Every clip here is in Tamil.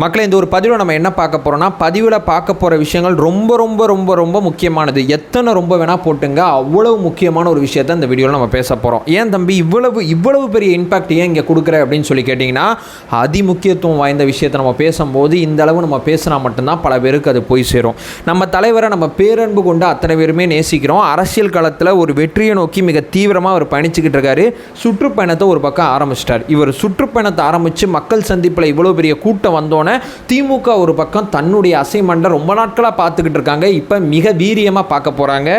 மக்களே, இந்த ஒரு பதிவில் நம்ம என்ன பார்க்க போகிறோம்னா, பதிவில் பார்க்க போகிற விஷயங்கள் ரொம்ப ரொம்ப ரொம்ப ரொம்ப முக்கியமானது. எத்தனை ரொம்ப வேணால் போட்டுங்க, அவ்வளவு முக்கியமான ஒரு விஷயத்தை இந்த வீடியோவில் நம்ம பேச போகிறோம். ஏன் தம்பி இவ்வளவு பெரிய இம்பாக்ட் ஏன் இங்கே கொடுக்குற அப்படின்னு சொல்லி கேட்டிங்கன்னா, அதிமுக்கியத்துவம் வாய்ந்த விஷயத்தை நம்ம பேசும்போது இந்த அளவு நம்ம பேசினா மட்டும்தான் பல பேருக்கு அது போய் சேரும். நம்ம தலைவரை நம்ம பேரன்பு கொண்டு அத்தனை பேருமே நேசிக்கிறோம். அரசியல் களத்தில் ஒரு வெற்றியை நோக்கி மிக தீவிரமாக அவர் பயணிச்சுக்கிட்டு இருக்காரு. சுற்றுப்பயணத்தை ஒரு பக்கம் ஆரம்பிச்சிட்டார். இவர் சுற்றுப்பயணத்தை ஆரம்பித்து மக்கள் சந்திப்பில் இவ்வளோ பெரிய கூட்டம் வந்தோன்னே திமுக ஒரு பக்கம் தன்னுடைய அசைன்மெண்ட்டை ரொம்ப நாட்களாக பார்த்துக்கிட்டு இருக்காங்க. இப்போ மிக வீரியமாக பார்க்க போகிறாங்க.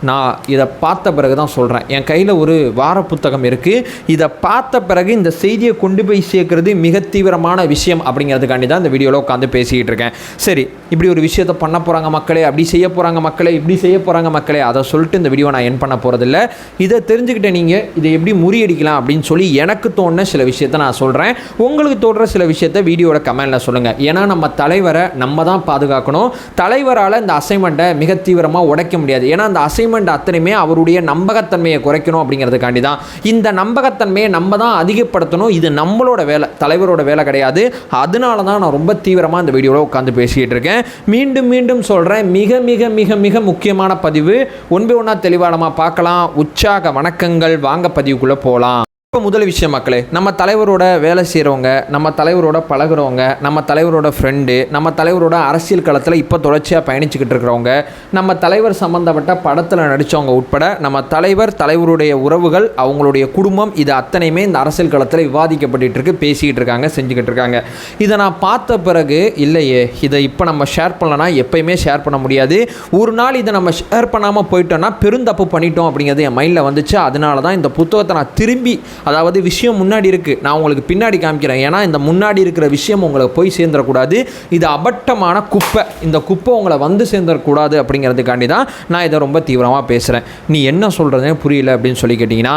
நான் இதை பார்த்த பிறகு தான் சொல்கிறேன். என் கையில் ஒரு வார புத்தகம் இருக்குது. இதை பார்த்த பிறகு இந்த செய்தியை கொண்டு போய் சேர்க்கறது மிக தீவிரமான விஷயம் அப்படிங்கிறதுக்காண்டி தான் இந்த வீடியோவில் உட்காந்து பேசிக்கிட்டு இருக்கேன். சரி, இப்படி ஒரு விஷயத்தை பண்ண போகிறாங்க மக்களே, அப்படி செய்ய போகிறாங்க மக்களே, இப்படி செய்ய போகிறாங்க மக்களே, அதை சொல்லிட்டு இந்த வீடியோ நான் என் பண்ண போகிறதில்ல. இதை தெரிஞ்சுக்கிட்ட நீங்கள் இதை எப்படி முறியடிக்கலாம் அப்படின்னு சொல்லி எனக்கு தோணுன சில விஷயத்தை நான் சொல்கிறேன். உங்களுக்கு தோன்ற சில விஷயத்தை வீடியோட கமெண்டில் சொல்லுங்கள். ஏன்னா நம்ம தலைவரை நம்ம தான் பாதுகாக்கணும். தலைவரால் இந்த அசைன்மெண்ட்டை மிக தீவிரமாக உடைக்க முடியாது. ஏன்னா அந்த அசைன்மெண்ட் அத்தனையுமே அவருடைய நம்பகத்தன்மையை குறைக்கணும் அப்படிங்கிறதுக்காண்டி தான். இந்த நம்பகத்தன்மையை நம்ம தான் அதிகப்படுத்தணும். இது நம்மளோட வேலை, தலைவரோட வேலை கிடையாது. அதனால தான் நான் ரொம்ப தீவிரமாக இந்த வீடியோவில் உட்காந்து பேசிக்கிட்டு இருக்கேன். மீண்டும் மீண்டும் சொல்கிறேன், மிக மிக மிக மிக முக்கியமான பதிவு. ஒன்றா தெளிவானமாக பார்க்கலாம். உற்சாக வணக்கங்கள். வாங்க பதிவுக்குள்ளே போகலாம். இப்போ முதல் விஷயம் மக்களே, நம்ம தலைவரோட வேலை செய்கிறவங்க, நம்ம தலைவரோட பழகிறவங்க, நம்ம தலைவரோட ஃப்ரெண்டு, நம்ம தலைவரோட அரசியல் களத்தில் இப்போ தொடர்ச்சியாக பயணிச்சுக்கிட்டு இருக்கிறவங்க, நம்ம தலைவர் சம்மந்தப்பட்ட படத்தில் நடித்தவங்க உட்பட நம்ம தலைவருடைய உறவுகள், அவங்களுடைய குடும்பம், இது அத்தனையுமே இந்த அரசியல் களத்தில் விவாதிக்கப்பட்டு இருக்கு, பேசிக்கிட்டு இருக்காங்க, செஞ்சுக்கிட்டு இருக்காங்க. இதை நான் பார்த்த பிறகு இல்லையே, இதை இப்போ நம்ம ஷேர் பண்ணலன்னா எப்பயுமே ஷேர் பண்ண முடியாது. ஒரு நாள் இதை நம்ம ஷேர் பண்ணாமல் போயிட்டோன்னா பெருந்தப்பு பண்ணிட்டோம் அப்படிங்கிறது என் மைண்டில் வந்துச்சு. அதனால தான் இந்த புத்தகத்தை நான் திரும்பி, அதாவது விஷயம் முன்னாடி இருக்குது, நான் உங்களுக்கு பின்னாடி காமிக்கிறேன். ஏன்னா இந்த முன்னாடி இருக்கிற விஷயம் உங்களுக்கு போய் சேர்ந்துடக்கூடாது. இது அபட்டமான குப்பை. இந்த குப்பை உங்களை வந்து சேர்ந்துடக்கூடாது அப்படிங்கிறதுக்காண்டி தான் நான் இதை ரொம்ப தீவிரமாக பேசுகிறேன். நீ என்ன சொல்கிறதே புரியல அப்படின்னு சொல்லி கேட்டிங்கன்னா,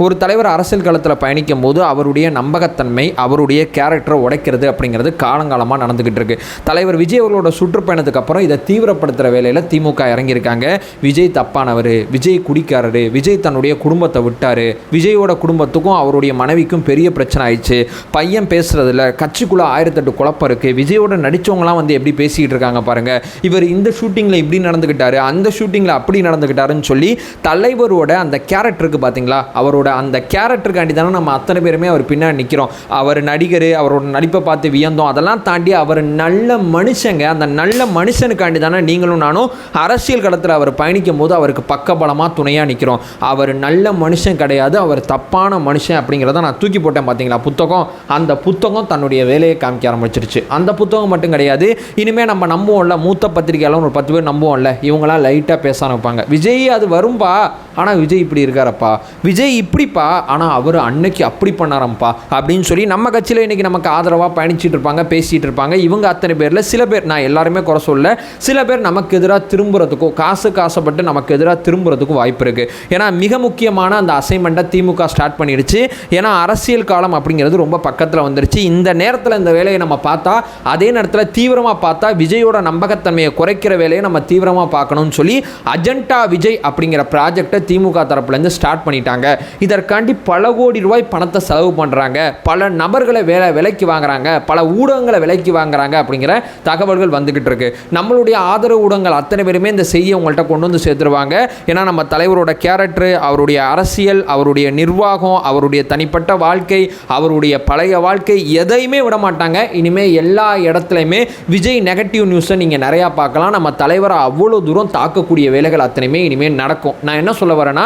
ஒரு தலைவர் அரசியல் களத்தில் பயணிக்கும் போது அவருடைய நம்பகத்தன்மை, அவருடைய கேரக்டரை உடைக்கிறது அப்படிங்கிறது காலங்காலமாக நடந்துக்கிட்டு இருக்கு. தலைவர் விஜய் அவர்களோட சுற்றுப்பயணத்துக்கு அப்புறம் இதை தீவிரப்படுத்துகிற வேலையில் திமுக இறங்கியிருக்காங்க. விஜய் தப்பானவர், விஜய் குடிக்காரரு, விஜய் தன்னுடைய குடும்பத்தை விட்டார், விஜயோட குடும்பத்துக்கும் அவருடைய மனைவிக்கும் பெரிய பிரச்சனை ஆயிடுச்சு, பையன் பேசுகிறதுல கட்சிக்குள்ளே 1008 குழப்பம் இருக்குது, விஜயோட நடித்தவங்களாம் வந்து எப்படி பேசிக்கிட்டு இருக்காங்க பாருங்கள், இவர் இந்த ஷூட்டிங்கில் இப்படி நடந்துக்கிட்டாரு, அந்த ஷூட்டிங்கில் அப்படி நடந்துக்கிட்டாருன்னு சொல்லி தலைவரோட அந்த கேரக்டருக்கு பார்த்தீங்களா, அவரோட அந்த கேரக்டருக்காண்டி தானே நம்ம அத்தனை பேருமே அவர் பின்னாடி நிற்கிறோம். அவர் நடிகர், அவரோட நடிப்பை பார்த்து வியந்தோம். அதெல்லாம் தாண்டி அவர் நல்ல மனுஷங்க. அந்த நல்ல மனுஷனுக்காண்டி தானே நீங்களும் நானும் அரசியல் களத்தில் அவர் பயணிக்கும் போது அவருக்கு பக்கபலமாக துணையாக நிற்கிறோம். அவர் நல்ல மனுஷன் கிடையாது, அவர் தப்பான மனுஷன் அப்படிங்கிறத நான் தூக்கி போட்டேன் பார்த்தீங்களா புத்தகம். அந்த புத்தகம் தன்னுடைய வேலையை காமிக்க ஆரம்பிச்சிருச்சு. அந்த புத்தகம் மட்டும் கிடையாது, இனிமேல் நம்ம நம்புவோம்ல, மூத்த பத்திரிகையாளர் ஒரு 10 பேர் நம்புவோம்ல, இவங்களாம் லைட்டாக பேச ஆரம்பிப்பாங்க. விஜய் அது வரும்பா, ஆனால் விஜய் இப்படி இருக்காரப்பா, விஜய் இப்படிப்பா, ஆனால் அவர் அன்னைக்கு அப்படி பண்ணாரப்பா அப்படின்னு சொல்லி நம்ம கட்சியில் இன்றைக்கி நமக்கு ஆதரவாக பயணிச்சுட்டு இருப்பாங்க, பேசிகிட்டு இருப்பாங்க. இவங்க அத்தனை பேரில் சில பேர், நான் எல்லாருமே குறை சொல்ல, சில பேர் நமக்கு எதிராக திரும்புறதுக்கும், காசுக்கு ஆசைப்பட்டு நமக்கு எதிராக திரும்புறதுக்கும் வாய்ப்பு இருக்குது. ஏன்னா மிக முக்கியமான அந்த அசைன்மெண்ட்டை திமுக ஸ்டார்ட் பண்ணிடுச்சு. ஏன்னா அரசியல் காலம் அப்படிங்கிறது ரொம்ப பக்கத்தில் வந்துருச்சு. இந்த நேரத்தில் இந்த வேலையை நம்ம பார்த்தா, அதே நேரத்தில் தீவிரமாக பார்த்தா விஜயோட நம்பகத்தன்மையை குறைக்கிற வேலையை நம்ம தீவிரமாக பார்க்கணும்னு சொல்லி அஜெண்டா விஜய் அப்படிங்கிற ப்ராஜெக்டை திமுக தரப்புலேருந்து ஸ்டார்ட் பண்ணிட்டாங்க. இதற்காண்டி பல கோடி ரூபாய் பணத்தை செலவு பண்ணுறாங்க, பல நபர்களை விலைக்கு வாங்குறாங்க, பல ஊடகங்களை விலைக்கு வாங்குறாங்க அப்படிங்கிற தகவல்கள் வந்துகிட்டு இருக்கு. நம்மளுடைய ஆதரவு ஊடகங்கள் அத்தனை பேருமே இந்த செய்தியை உங்கள்கிட்ட கொண்டு வந்து சேர்த்துருவாங்க. ஏன்னா நம்ம தலைவரோட கேரக்டர், அவருடைய அரசியல், அவருடைய நிர்வாகம், அவருடைய தனிப்பட்ட வாழ்க்கை, அவருடைய பழைய வாழ்க்கை, எதையுமே விட மாட்டாங்க. இனிமேல் எல்லா இடத்துலையுமே விஜய் நெகட்டிவ் நியூஸை நீங்கள் நிறையா பார்க்கலாம். நம்ம தலைவரை அவ்வளோ தூரம் தாக்கக்கூடிய வேலைகள் அத்தனையுமே இனிமேல் நடக்கும். நான் என்ன சொல்ல வரேன்னா,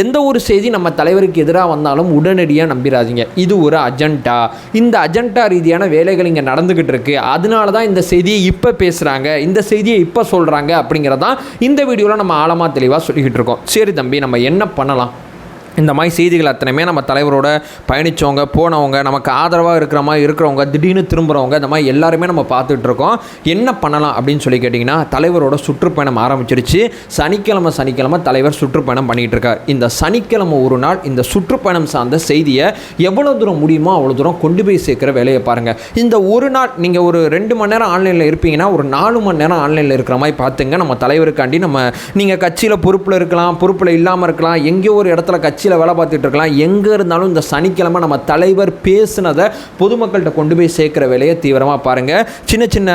எந்த ஒரு செய்தி நம்ம தலைவருக்கு எதிராக வந்தாலும் உடனடியாக நம்பிடாதீங்க. இது ஒரு அஜெண்டா. இந்த அஜெண்டா ரீதியான வேலைகள் இங்கே நடந்துகிட்டு இருக்கு. அதனால தான் இந்த செய்தியை இப்போ பேசுகிறாங்க, இந்த செய்தியை இப்போ சொல்கிறாங்க அப்படிங்கிறதான் இந்த வீடியோவில் நம்ம ஆழமாக தெளிவாக சொல்லிக்கிட்டு இருக்கோம். சரி தம்பி, நம்ம என்ன பண்ணலாம்? இந்த மாதிரி செய்திகள் அத்தனையுமே நம்ம தலைவரோட பயணித்தவங்க, போனவங்க, நமக்கு ஆதரவாக இருக்கிறவங்க, திடீர்னு திரும்புகிறவங்க, இந்த மாதிரி எல்லாருமே நம்ம பார்த்துட்டு இருக்கோம். என்ன பண்ணலாம் அப்படின்னு சொல்லி கேட்டிங்கன்னா, தலைவரோட சுற்றுப்பயணம் ஆரம்பிச்சிருச்சு. சனிக்கிழமை தலைவர் சுற்றுப்பயணம் பண்ணிகிட்டு இருக்கார். இந்த சனிக்கிழமை ஒரு நாள் இந்த சுற்றுப்பயணம் சார்ந்த செய்தியை எவ்வளோ தூரம் முடியுமோ அவ்வளோ தூரம் கொண்டு போய் சேர்க்குற வேலையை பாருங்கள். இந்த ஒரு நாள் நீங்கள் ஒரு 2 மணி நேரம் ஆன்லைனில் இருப்பீங்கன்னா, ஒரு 4 மணி நேரம் ஆன்லைனில் இருக்கிற மாதிரி பார்த்துங்க. நம்ம தலைவருக்காண்டி நீங்கள் கட்சியில் பொறுப்பில் இருக்கலாம், பொறுப்பில் இல்லாமல் இருக்கலாம், எங்கேயோ ஒரு இடத்துல கட்சி கட்சியில் வேலை பார்த்துட்டு இருக்கலாம், எங்கே இருந்தாலும் இந்த சனிக்கிழமை நம்ம தலைவர் பேசுனதை பொதுமக்கள்கிட்ட கொண்டு போய் சேர்க்குற வேலையை தீவிரமாக பாருங்கள். சின்ன சின்ன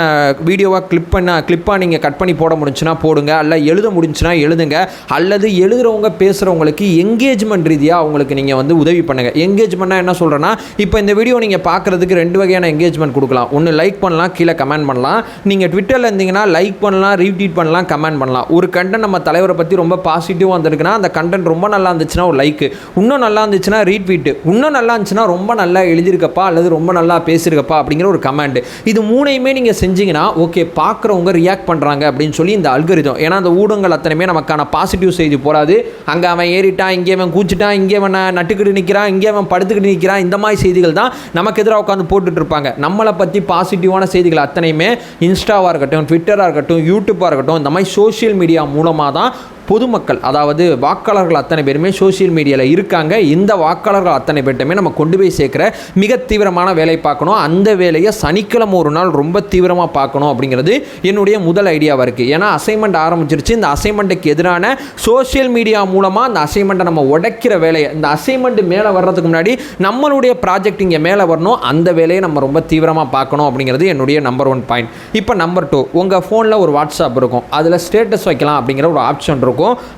வீடியோவாக கிளிப்பாக நீங்கள் கட் பண்ணி போட முடிஞ்சுன்னா போடுங்க, அல்ல எழுத முடிஞ்சுன்னா எழுதுங்க, அல்லது எழுதுகிறவங்க பேசுகிறவங்களுக்கு எங்கேஜ்மெண்ட் ரீதியாக அவங்களுக்கு நீங்கள் வந்து உதவி பண்ணுங்கள். எங்கேஜ்மெண்ட்னா என்ன சொல்கிறேன்னா, இப்போ இந்த வீடியோ நீங்கள் பார்க்குறதுக்கு 2 வகையான எங்கேஜ்மெண்ட் கொடுக்கலாம். ஒன்று லைக் பண்ணலாம், கீழே கமெண்ட் பண்ணலாம். நீங்கள் ட்விட்டரில் இருந்தீங்கன்னா லைக் பண்ணலாம், ரீட்வீட் பண்ணலாம், கமெண்ட் பண்ணலாம். ஒரு கண்டென்ட் நம்ம தலைவரை பற்றி ரொம்ப பாசிட்டிவாக வந்திருக்குன்னா அந்த கண்டென்ட் ரொம்ப நல்லா இருந்துச்சுன்னா ஒரு லைக்கு, இன்னும் நல்லா இருந்துச்சுன்னா ரீட்வீட்டு, இன்னும் நல்லா இருந்துச்சுன்னா ரொம்ப நல்லா எழுதியிருக்கப்பா அல்லது ரொம்ப நல்லா பேசியிருக்கப்பா அப்படிங்கிற ஒரு கமெண்ட். இது 3ஐயுமே நீங்கள் செஞ்சீங்கன்னா ஓகே, பார்க்குறவங்க ரியாக்ட் பண்ணுறாங்க அப்படின்னு சொல்லி இந்த அல்கரிதம். ஏன்னா அந்த ஊடகங்கள் அத்தனையுமே நமக்கான பாசிட்டிவ் செய்தி போடாது. அங்கே அவன் ஏறிட்டான், இங்கே அவன் கூச்சிட்டான், இங்கே அவன் நட்டுக்கிட்டு நிற்கிறான், இங்கே அவன் படுத்துக்கிட்டு நிற்கிறான், இந்த மாதிரி செய்திகள் தான் நமக்கு எதிராக உட்காந்து போட்டுட்டு இருப்பாங்க. நம்மளை பற்றி பாசிட்டிவான செய்திகள் அத்தனையுமே இன்ஸ்டாவாக இருக்கட்டும், ட்விட்டராக இருக்கட்டும், யூடியூப்பாக இருக்கட்டும், இந்த மாதிரி சோஷியல் மீடியா மூலமாக தான் பொதுமக்கள், அதாவது வாக்காளர்கள் அத்தனை பேருமே சோஷியல் மீடியாவில் இருக்காங்க. இந்த வாக்காளர்கள் அத்தனை பேர்ட்டுமே நம்ம கொண்டு போய் சேர்க்குற மிக தீவிரமான வேலை பார்க்கணும். அந்த வேலையை சனிக்கிழமை ஒரு நாள் ரொம்ப தீவிரமாக பார்க்கணும் அப்படிங்கிறது என்னுடைய முதல் ஐடியாவாக இருக்குது. ஏன்னா அசைன்மெண்ட் ஆரம்பிச்சிருச்சு. இந்த அசைன்மெண்ட்டுக்கு எதிரான சோஷியல் மீடியா மூலமாக அந்த அசைன்மெண்ட்டை நம்ம உடைக்கிற வேலையை, இந்த அசைன்மெண்ட் மேலே வர்றதுக்கு முன்னாடி நம்மளுடைய ப்ராஜெக்ட் இங்கே மேலே வரணும், அந்த வேலையை நம்ம ரொம்ப தீவிரமாக பார்க்கணும் அப்படிங்கிறது என்னுடைய நம்பர் 1 பாயிண்ட். இப்போ நம்பர் 2, உங்கள் ஃபோனில் ஒரு வாட்ஸ்அப் இருக்கும், அதில் ஸ்டேட்டஸ் வைக்கலாம் அப்படிங்கிற ஒரு ஆப்ஷன் இருக்கும்.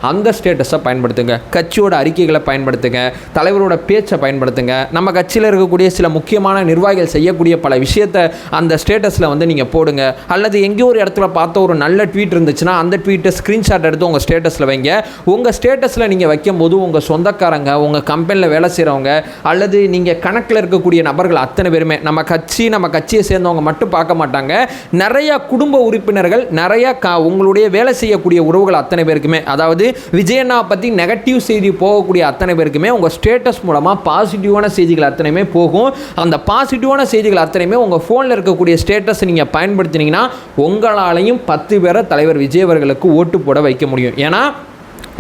அந்த ஸ்டேட்டஸை பயன்படுத்துங்க, கட்சியோட அறிக்கைகளை பயன்படுத்துங்க, தலைவரோட பேச்சை பயன்படுத்துங்க. நம்ம கட்சியில் இருக்கக்கூடிய சில முக்கியமான நிர்வாகிகள் செய்யக்கூடிய பல விஷயத்தை அந்த ஸ்டேட்டஸில் வந்து நீங்கள் போடுங்க. அல்லது எங்கேயோ ஒரு இடத்துல பார்த்த ஒரு நல்ல ட்வீட் இருந்துச்சுன்னா அந்த ட்வீட்டை ஸ்க்ரீன்ஷாட் எடுத்து உங்கள் ஸ்டேட்டஸில் வைங்க. உங்கள் ஸ்டேட்டஸில் நீங்கள் வைக்கும்போது உங்கள் சொந்தக்காரங்க, உங்கள் கம்பெனியில் வேலை செய்கிறவங்க, அல்லது நீங்கள் கணக்கில் இருக்கக்கூடிய நபர்கள் அத்தனை பேருமே நம்ம கட்சியை சேர்ந்தவங்க மட்டும் பார்க்க மாட்டாங்க. நிறைய குடும்ப உறுப்பினர்கள், நிறைய உங்களுடைய வேலை செய்யக்கூடிய உறவுகள் அத்தனை பேருக்குமே, அதாவது விஜயண்ணா பற்றி நெகட்டிவ் செய்தி போகக்கூடிய அத்தனை பேருக்குமே உங்கள் ஸ்டேட்டஸ் மூலமாக பாசிட்டிவான செய்திகள் அத்தனையுமே போகும். அந்த பாசிட்டிவான செய்திகள் அத்தனையுமே உங்கள் ஃபோனில் இருக்கக்கூடிய ஸ்டேட்டஸ் நீங்கள் பயன்படுத்தினீங்கன்னா உங்களாலையும் 10 பேரை தலைவர் விஜய் அவர்களுக்கு ஓட்டு போட வைக்க முடியும். ஏன்னா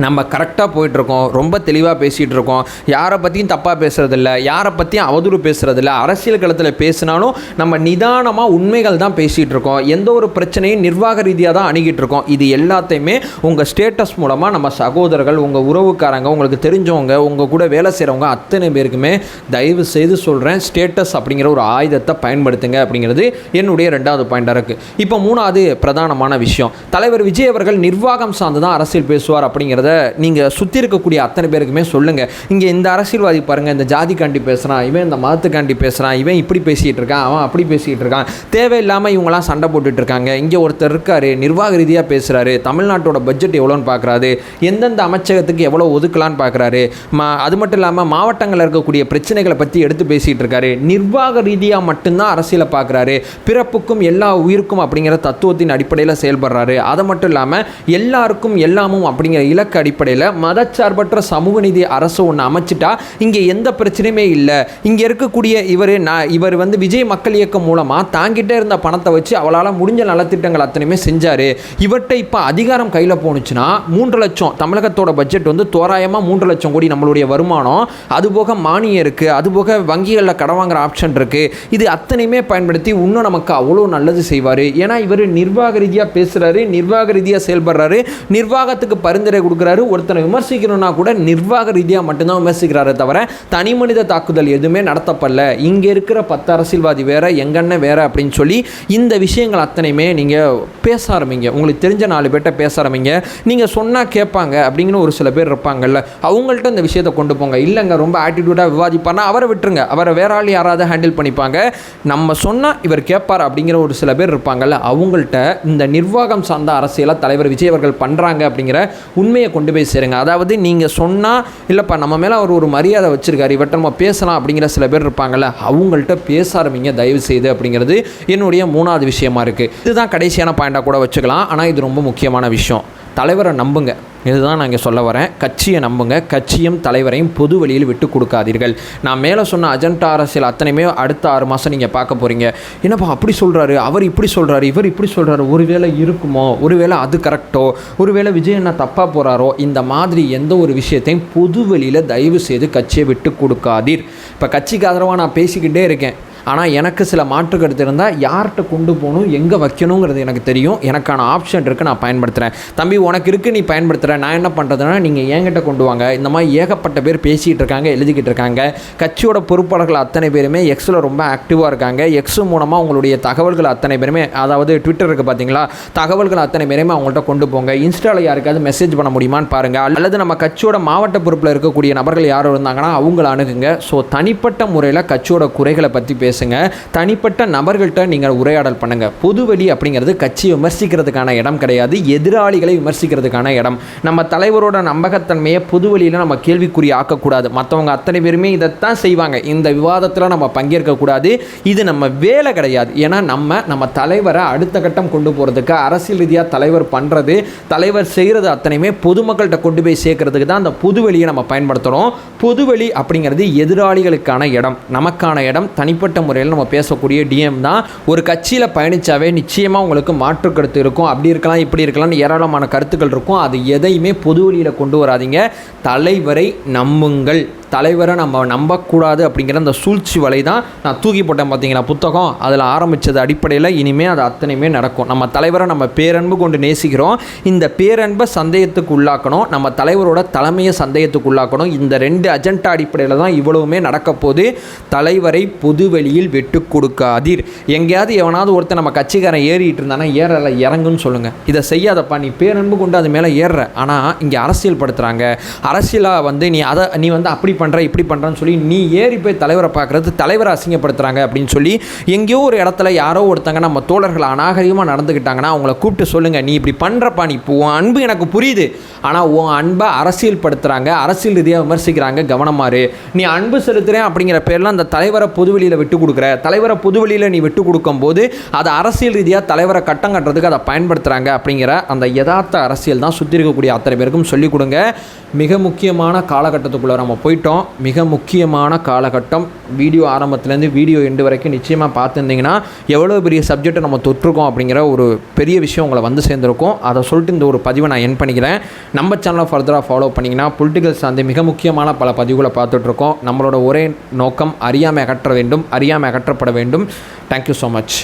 நம்ம கரெக்டாக போயிட்டுருக்கோம், ரொம்ப தெளிவாக பேசிகிட்டு இருக்கோம், யாரை பற்றியும் தப்பாக பேசுகிறதில்ல, யாரை பற்றியும் அவதூறு பேசுகிறதில்ல, அரசியல் களத்தில் பேசினாலும் நம்ம நிதானமாக உண்மைகள் தான் பேசிகிட்டு இருக்கோம், எந்த ஒரு பிரச்சனையும் நிர்வாக ரீதியாக தான் அணுகிட்டு இருக்கோம். இது எல்லாத்தையுமே உங்கள் ஸ்டேட்டஸ் மூலமாக நம்ம சகோதரர்கள், உங்கள் உறவுக்காரங்க, உங்களுக்கு தெரிஞ்சவங்க, உங்கள் கூட வேலை செய்கிறவங்க அத்தனை பேருக்குமே தயவு செய்து சொல்கிறேன், ஸ்டேட்டஸ் அப்படிங்கிற ஒரு ஆயுதத்தை பயன்படுத்துங்க அப்படிங்கிறது என்னுடைய 2வது பாயிண்டாக இருக்குது. இப்போ 3வது பிரதானமான விஷயம், தலைவர் விஜய் அவர்கள் நிர்வாகம் சார்ந்து தான் அரசியல் பேசுவார் அப்படிங்கிறத நீங்கள் சுற்றி இருக்கக்கூடிய அத்தனை பேருக்குமே சொல்லுங்கள். இங்கே இந்த அரசியல்வாதி பாருங்கள், இந்த ஜாதிக்காண்டி பேசுகிறான், இவன் இந்த மதத்துக்காண்டி பேசுகிறான், இவன் இப்படி பேசிகிட்டு இருக்கான், அவன் அப்படி பேசிகிட்டு இருக்கான், தேவையில்லாமல் இவங்களாம் சண்டை போட்டுட்டு இருக்காங்க. இங்கே ஒருத்தர் இருக்கார், நிர்வாக ரீதியாக பேசுகிறாரு, தமிழ்நாட்டோட பட்ஜெட் எவ்வளோன்னு பார்க்குறாரு, எந்தெந்த அமைச்சகத்துக்கு எவ்வளோ ஒதுக்கலான்னு பார்க்குறாரு, அது மட்டும் இல்லாமல் மாவட்டங்களில் இருக்கக்கூடிய பிரச்சனைகளை பற்றி எடுத்து பேசிகிட்டு இருக்காரு, நிர்வாக ரீதியாக மட்டும்தான் அரசியலை பார்க்குறாரு, பிறப்புக்கும் எல்லா உயிருக்கும் அப்படிங்கிற தத்துவத்தின் அடிப்படையில் செயல்படுறாரு. அது மட்டும் இல்லாமல் எல்லாருக்கும் எல்லாமும் அப்படிங்கிற இலக்கு அடிப்படையில் மதச்சார்பற்ற சமூக நீதி அரசு ஒன்று அமைச்சிட்டா இங்கே எந்த பிரச்சனையுமே இல்லை. இங்கே இருக்கக்கூடிய இவர் வந்து விஜய் மக்கள் இயக்கம் மூலமாக தாங்கிட்டே இருந்த பணத்தை வச்சு அவளால் முடிஞ்ச நலத்திட்டங்கள் அத்தனையுமே செஞ்சார். இவர்கிட்ட இப்போ அதிகாரம் கையில் போணுச்சுன்னா 3 லட்சம், தமிழகத்தோட பட்ஜெட் வந்து தோராயமாக 3 லட்சம் கோடி நம்மளுடைய வருமானம், அதுபோக மானியம் இருக்குது, அதுபோக வங்கிகளில் கடன் வாங்குற ஆப்ஷன் இருக்குது. இது அத்தனையுமே பயன்படுத்தி இன்னும் நமக்கு அவ்வளோ நல்லது செய்வார். ஏன்னா இவர் நிர்வாக ரீதியாக பேசுகிறாரு, நிர்வாக ரீதியாக செயல்படுறாரு, நிர்வாகத்துக்கு பரிந்துரை கொடுக்குறாரு. ஒருத்தனை விமர்சிக்கணும்னா கூட நிர்வாக ரீதியாக மட்டும்தான் விமர்சிக்கிறாரே தவிர தனி மனித தாக்குதல் எதுவுமே நடத்தப்படல. இங்கே இருக்கிற 10 அரசியல்வாதி வேற, எங்கண்ண வேற அப்படின்னு சொல்லி இந்த விஷயங்கள் அத்தனையுமே நீங்கள் பேச ஆரம்பிங்க. உங்களுக்கு தெரிஞ்ச 4 பேர்கிட்ட பேச ஆரம்பிங்க. நீங்கள் சொன்னால் கேட்பாங்க அப்படிங்கிற ஒரு சில பேர் இருப்பாங்கல்ல, அவங்கள்ட்ட இந்த விஷயத்தை கொண்டு போங்க. இல்லைங்க ரொம்ப ஆட்டிடியூடாக விவாதிப்பார்னா அவரை விட்டுருங்க, அவரை வேற ஆள் யாராவது ஹேண்டில் பண்ணிப்பாங்க. நம்ம சொன்னால் இவர் கேட்பார் அப்படிங்கிற ஒரு சில பேர் இருப்பாங்கல்ல, அவங்கள்ட்ட இந்த நிர்வாகம் சார்ந்த அரசியலை தலைவர் விஜய் அவர்கள் பண்ணுறாங்க அப்படிங்கிற உண்மையை கொண்டு போய் சேருங்க. அதாவது நீங்கள் சொன்னால் இல்லைப்பா நம்ம மேலே அவர் ஒரு மரியாதை வச்சுருக்காரு, இவற்றை நம்ம பேசலாம் அப்படிங்கிற சில பேர் இருப்பாங்கள்ல, அவங்கள்ட்ட பேச ஆரம்பிங்க தயவு செய்து அப்படிங்கிறது என்னுடைய 3வது விஷயமா இருக்குது. இதுதான் கடைசியான பாயிண்டாக கூட வச்சுக்கலாம், ஆனால் இது ரொம்ப முக்கியமான விஷயம். தலைவரை நம்புங்க, இதுதான் நான் இங்கே சொல்ல வரேன். கட்சியை நம்புங்க, கட்சியும் தலைவரையும் பொது வழியில் விட்டு கொடுக்காதீர்கள். நான் மேலே சொன்ன அஜெண்டா அரசியல் அத்தனையுமே அடுத்த 6 மாதம் நீங்கள் பார்க்க போகிறீங்க. என்னப்பா அப்படி சொல்கிறாரு, அவர் இப்படி சொல்கிறாரு, இவர் இப்படி சொல்கிறாரு, ஒருவேளை இருக்குமோ, ஒருவேளை அது கரெக்டோ, ஒருவேளை விஜய் என்ன தப்பாக போகிறாரோ, இந்த மாதிரி எந்த ஒரு விஷயத்தையும் பொது வழியில் தயவு செய்து கட்சியை விட்டு கொடுக்காதீர். இப்போ கட்சிக்கு ஆதரவாக நான் பேசிக்கிட்டே இருக்கேன், ஆனால் எனக்கு சில மாற்று கருத்து இருந்தால் யார்கிட்ட கொண்டு போகணும், எங்கே வைக்கணுங்கிறது எனக்கு தெரியும். எனக்கான ஆப்ஷன் இருக்குது, நான் பயன்படுத்துகிறேன். தம்பி உனக்கு இருக்குது, நீ பயன்படுத்துகிற, நான் என்ன பண்ணுறதுன்னா நீங்கள் என்கிட்ட கொண்டு வாங்க. இந்த மாதிரி ஏகப்பட்ட பேர் பேசிகிட்டு இருக்காங்க, எழுதிக்கிட்டு இருக்காங்க. கட்சியோட பொறுப்பாளர்கள் அத்தனை பேருமே எக்ஸில் ரொம்ப ஆக்டிவாக இருக்காங்க. எக்ஸ் மூலமாக உங்களுடைய தகவல்கள் அத்தனை பேருமே, அதாவது ட்விட்டர் இருக்குது பார்த்தீங்களா, தகவல்கள் அத்தனை பேருமே அவங்கள்ட்ட கொண்டு போங்க. இன்ஸ்டாவில் யாருக்காவது மெசேஜ் பண்ண முடியுமான்னு பாருங்கள். அல்லது நம்ம கட்சியோட மாவட்ட பொறுப்பில் இருக்கக்கூடிய நபர்கள் யாரும் இருந்தாங்கன்னா அவங்கள அணுகுங்க. ஸோ தனிப்பட்ட முறையில் கட்சியோட குறைகளை பற்றி பேசுங்க. தனிப்பட்ட நபர்கள்ட்ட நீங்கள் உரையாடல் பண்ணுங்கள். பொதுவெளி அப்படிங்கிறது கட்சியை விமர்சிக்கிறதுக்கான இடம் கிடையாது, எதிராளிகளை விமர்சிக்கிறதுக்கான இடம். நம்ம தலைவரோட நம்பகத்தன்மையை பொதுவெளியில் நம்ம கேள்விக்குறி ஆக்கக்கூடாது. மற்றவங்க அத்தனை பேருமே இதைத்தான் செய்வாங்க. இந்த விவாதத்தில் நம்ம பங்கேற்கக்கூடாது. இது நம்ம வேலை கிடையாது. ஏன்னா நம்ம தலைவரை அடுத்த கட்டம் கொண்டு போகிறதுக்கு அரசியல் ரீதியாக தலைவர் பண்ணுறது, தலைவர் செய்கிறது அத்தனையுமே பொதுமக்கள்கிட்ட கொண்டு போய் சேர்க்கறதுக்கு தான் அந்த பொதுவெளியை நம்ம பயன்படுத்துகிறோம். பொதுவெளி அப்படிங்கிறது எதிராளிகளுக்கான இடம், நமக்கான இடம். தனிப்பட்ட முறையில் நம்ம பேசக்கூடிய டிஎம் தான். ஒரு கட்சியில் பயணித்தாவே நிச்சயமாக உங்களுக்கு மாற்று கருத்து இருக்கும். அப்படி இருக்கலாம், இப்படி இருக்கலாம்னு ஏராளமான கருத்துக்கள் இருக்கும். அது எதையுமே பொது வழியில் கொண்டு வராதிங்க. தலைவரை நம்புங்கள். தலைவரை நம்ம நம்பக்கூடாது அப்படிங்கிற அந்த சூழ்ச்சி வலை தான் நான் தூக்கி போட்டேன் பார்த்தீங்களா புத்தகம். அதில் ஆரம்பித்தது அடிப்படையில் இனிமேல் அது அத்தனையுமே நடக்கும். நம்ம தலைவரை நம்ம பேரன்பு கொண்டு நேசிக்கிறோம். இந்த பேரன்பை சந்தேகத்துக்கு உள்ளாக்கணும், நம்ம தலைவரோட தலைமையை சந்தேகத்துக்கு உள்ளாக்கணும். இந்த 2 அஜெண்டா அடிப்படையில் தான் இவ்வளவுமே நடக்க போது. தலைவரை பொதுவெளியில் வெட்டு கொடுக்காதீர். எங்கேயாவது எவனாவது ஒருத்தர் நம்ம கட்சிக்காரன் ஏறிட்டு இருந்தானா ஏறலை, இறங்குன்னு சொல்லுங்கள். இதை செய்யாதப்பா, நீ பேரன்பு கொண்டு அது மேலே ஏறுற. ஆனால் இங்கே அரசியல் படுத்துகிறாங்க. அரசியலாக நீ அப்படி பண்ணுற இப்படி பண்ணுறன்னு சொல்லி நீ ஏறி போய் தலைவரை பார்க்குறது, தலைவரை அசிங்கப்படுத்துகிறாங்க அப்படின்னு சொல்லி எங்கேயோ ஒரு இடத்துல யாரோ ஒருத்தங்க நம்ம தோழர்கள் அநாகரிகமாக நடந்துக்கிட்டாங்கன்னா அவங்கள கூப்பிட்டு சொல்லுங்கள், நீ இப்படி பண்ணுறப்பா, நீ இப்போ உன் அன்பு எனக்கு புரியுது, ஆனால் உன் அன்பை அரசியல் படுத்துகிறாங்க, அரசியல் ரீதியாக விமர்சிக்கிறாங்க, கவனமாறு. நீ அன்பு செலுத்துகிறேன் அப்படிங்கிற பேரில் அந்த தலைவரை பொதுவெளியில் விட்டு கொடுக்குற. தலைவரை பொதுவெளியில் நீ விட்டு கொடுக்கும்போது அதை அரசியல் ரீதியாக தலைவரை கட்டம் கட்டுறதுக்கு அதை பயன்படுத்துகிறாங்க. அப்படிங்கிற அந்த யதார்த்த அரசியல் தான் சுற்றி இருக்கக்கூடிய அத்தனை பேருக்கும் சொல்லிக் கொடுங்க. மிக முக்கியமான காலகட்டத்துக்குள்ளே நம்ம போயிட்டோம். மிக முக்கியமான காலகட்டம். வீடியோ ஆரம்பத்துலேருந்து வீடியோ எண்டு வரைக்கும் நிச்சயமாக பார்த்துருந்தீங்கன்னா எவ்வளோ பெரிய சப்ஜெக்டை நம்ம தொட்டிருக்கோம் அப்படிங்கிற ஒரு பெரிய விஷயம் உங்களை வந்து சேர்ந்துருக்கும். அதை சொல்லிட்டு இந்த ஒரு பதிவை நான் என் பண்ணிக்கிறேன். நம்ம சேனலை ஃபர்தராக ஃபாலோ பண்ணிங்கன்னா பொலிட்டிக்கல் சார்ந்து மிக முக்கியமான பல பதிவுகளை பார்த்துட்ருக்கோம். நம்மளோட ஒரே நோக்கம் அறியாமை அகற்ற வேண்டும், அறியாமை அகற்றப்பட வேண்டும். Thank you so much.